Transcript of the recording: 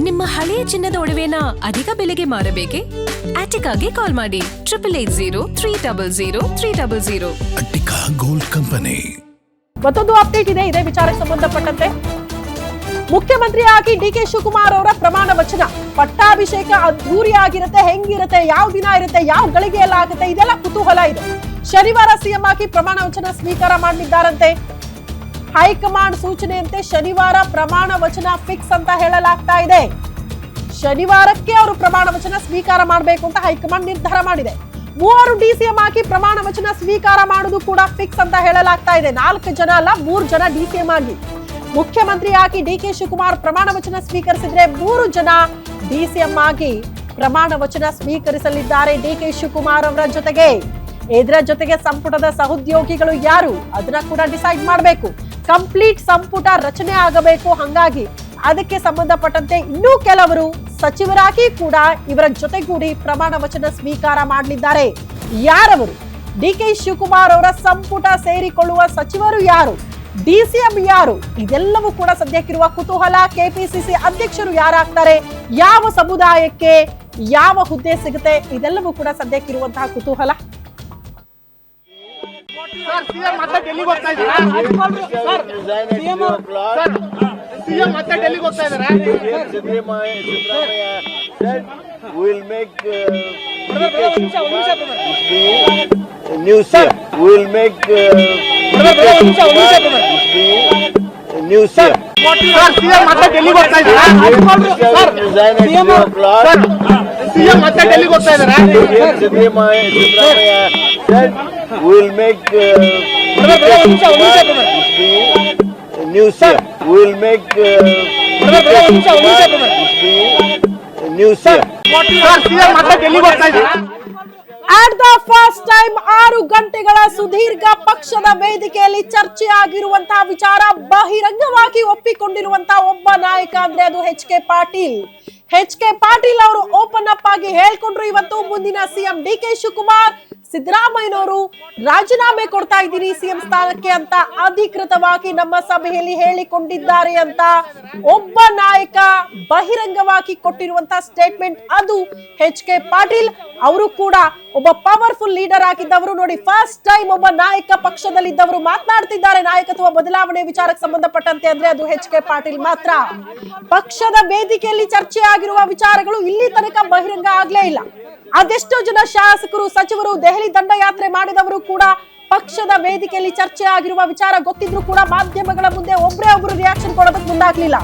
ನಿಮ್ಮ ಹಳೆಯ ಚಿನ್ನದ ಒಡವೆನ ಅಧಿಕ ಬೆಲೆಗೆ ಮಾರಬೇಕೆ? ಆಟಿಕಾಗೆ ಕಾಲ್ ಮಾಡಿ 8880 ಅಟ್ಟಿಕಾ ಗೋಲ್ಡ್ ಕಂಪನಿ. ಮತ್ತೊಂದು ಅಪ್ಡೇಟ್ ಇದೆ ಇದೇ ವಿಚಾರಕ್ಕೆ ಸಂಬಂಧಪಟ್ಟಂತೆ. ಮುಖ್ಯಮಂತ್ರಿಯಾಗಿ ಡಿ.ಕೆ. ಶಿವಕುಮಾರ್ ಅವರ ಪ್ರಮಾಣ ವಚನ, ಪಟ್ಟಾಭಿಷೇಕ ಅದ್ಧೂರಿಯಾಗಿರುತ್ತೆ, ಹೆಂಗಿರುತ್ತೆ, ಯಾವ ದಿನ ಇರುತ್ತೆ, ಯಾವ ಗಳಿಗೆಯಲ್ಲ ಆಗುತ್ತೆ, ಇದೆಲ್ಲ ಕುತೂಹಲ ಇದೆ. ಶನಿವಾರ ಸಿಎಂ ಆಗಿ ಪ್ರಮಾಣ ವಚನ ಸ್ವೀಕಾರ ಮಾಡಲಿದ್ದಾರಂತೆ. ಹೈಕಮಾಂಡ್ ಸೂಚನೆಯಂತೆ ಶನಿವಾರ ಪ್ರಮಾಣ ವಚನ ಫಿಕ್ಸ್ ಅಂತ ಹೇಳಲಾಗ್ತಾ ಇದೆ. ಶನಿವಾರಕ್ಕೆ ಅವರು ಪ್ರಮಾಣ ವಚನ ಸ್ವೀಕಾರ ಮಾಡಬೇಕು ಅಂತ ಹೈಕಮಾಂಡ್ ನಿರ್ಧಾರ ಮಾಡಿದೆ. 3 ಡಿಸಿಎಂ ಆಗಿ ಪ್ರಮಾಣ ವಚನ ಸ್ವೀಕಾರ ಮಾಡುವುದು ಕೂಡ ಫಿಕ್ಸ್ ಅಂತ ಹೇಳಲಾಗ್ತಾ ಇದೆ. 4 ಜನ ಅಲ್ಲ, 3 ಜನ ಡಿಸಿಎಂ ಆಗಿ. ಮುಖ್ಯಮಂತ್ರಿಯಾಗಿ ಡಿ.ಕೆ. ಶಿವಕುಮಾರ್ ಪ್ರಮಾಣ ವಚನ ಸ್ವೀಕರಿಸಿದ್ರೆ 3 ಜನ ಡಿಸಿಎಂ ಆಗಿ ಪ್ರಮಾಣ ವಚನ ಸ್ವೀಕರಿಸಲಿದ್ದಾರೆ ಡಿ.ಕೆ. ಶಿವಕುಮಾರ್ ಅವರ ಜೊತೆಗೆ. ಇದರ ಜೊತೆಗೆ ಸಂಪುಟದ ಸಹೋದ್ಯೋಗಿಗಳು ಯಾರು ಅದನ್ನ ಕೂಡ ಡಿಸೈಡ್ ಮಾಡಬೇಕು. ಕಂಪ್ಲೀಟ್ ಸಂಪುಟ ರಚನೆ ಆಗಬೇಕು. ಹಂಗಾಗಿ ಅದಕ್ಕೆ ಸಂಬಂಧಪಟ್ಟಂತೆ ಇನ್ನೂ ಕೆಲವರು ಸಚಿವರಾಗಿ ಕೂಡ ಇವರ ಜೊತೆಗೂಡಿ ಪ್ರಮಾಣ ವಚನ ಸ್ವೀಕಾರ ಮಾಡಲಿದ್ದಾರೆ. ಯಾರವರು? ಡಿ.ಕೆ. ಶಿವಕುಮಾರ್ ಅವರ ಸಂಪುಟ ಸೇರಿಕೊಳ್ಳುವ ಸಚಿವರು ಯಾರು, ಡಿಸಿಎಂ ಯಾರು, ಇದೆಲ್ಲವೂ ಕೂಡ ಸದ್ಯಕ್ಕಿರುವ ಕುತೂಹಲ. ಕೆಪಿಸಿಸಿ ಅಧ್ಯಕ್ಷರು ಯಾರಾಗ್ತಾರೆ, ಯಾವ ಸಮುದಾಯಕ್ಕೆ ಯಾವ ಹುದ್ದೆ ಸಿಗುತ್ತೆ, ಇದೆಲ್ಲವೂ ಕೂಡ ಸದ್ಯಕ್ಕಿರುವಂತಹ ಕುತೂಹಲ. New CM. We will make new CM. We will make new CM. We will make new CM. At the first time 6 ಗಂಟೆಗಳ ಸುದೀರ್ಘ ಪಕ್ಷದ ವೇದಿಕೆಯಲ್ಲಿ ಚರ್ಚೆ ಆಗಿರುವಂತಹ ವಿಚಾರ ಬಹಿರಂಗವಾಗಿ ಒಪ್ಪಿಕೊಂಡಿರುವಂತಹ ಒಬ್ಬ ನಾಯಕ ಅಂದ್ರೆ ಅದು ಎಚ್.ಕೆ. ಪಾಟೀಲ್. ಎಚ್.ಕೆ. ಪಾಟೀಲ್ ಅವರು ಓಪನ್ ಅಪ್ ಆಗಿ ಹೇಳ್ಕೊಂಡ್ರು, ಇವತ್ತು ಮುಂದಿನ ಸಿಎಂ ಡಿ.ಕೆ. ಶಿವಕುಮಾರ್, ಸಿದ್ದರಾಮಯ್ಯನವರು ರಾಜೀನಾಮೆ ಕೊಡ್ತಾ ಇದ್ದೀರಿ ಸಿಎಂ ಸ್ಥಾನಕ್ಕೆ ಅಂತ ಅಧಿಕೃತವಾಗಿ ನಮ್ಮ ಸಭೆಯಲ್ಲಿ ಹೇಳಿಕೊಂಡಿದ್ದಾರೆ ಅಂತ ಒಬ್ಬ ನಾಯಕ ಬಹಿರಂಗವಾಗಿ ಕೊಟ್ಟಿರುವಂತಹ ಸ್ಟೇಟ್ಮೆಂಟ್ ಅದು ಎಚ್.ಕೆ. ಪಾಟೀಲ್. ಅವರು ಕೂಡ ಒಬ್ಬ ಪವರ್ಫುಲ್ ಲೀಡರ್ ಆಗಿದ್ದವರು. ನೋಡಿ, ಫಸ್ಟ್ ಟೈಮ್ ಒಬ್ಬ ನಾಯಕ ಪಕ್ಷದಲ್ಲಿದ್ದವರು ಮಾತನಾಡ್ತಿದ್ದಾರೆ ನಾಯಕತ್ವ ಬದಲಾವಣೆ ವಿಚಾರಕ್ಕೆ ಸಂಬಂಧಪಟ್ಟಂತೆ ಅಂದ್ರೆ ಅದು ಎಚ್.ಕೆ. ಪಾಟೀಲ್ ಮಾತ್ರ. ಪಕ್ಷದ ವೇದಿಕೆಯಲ್ಲಿ ಚರ್ಚೆ ಆಗಿರುವ ವಿಚಾರಗಳು ಇಲ್ಲಿ ತನಕ ಬಹಿರಂಗ ಆಗ್ಲೇ ಇಲ್ಲ. ಅದೆಷ್ಟೋ ಜನ ಶಾಸಕರು, ಸಚಿವರು, ದೆಹಲಿ ದಂಡಯಾತ್ರೆ ಮಾಡಿದವರು ಕೂಡ ಪಕ್ಷದ ವೇದಿಕೆಯಲ್ಲಿ ಚರ್ಚೆ ಆಗಿರುವ ವಿಚಾರ ಗೊತ್ತಿದ್ರು ಕೂಡ ಮಾಧ್ಯಮಗಳ ಮುಂದೆ ಒಬ್ಬರೇ ಒಬ್ರು ರಿಯಾಕ್ಷನ್ ಕೊಡೋದಕ್ಕೆ ಮುಂದಾಗ್ಲಿಲ್ಲ.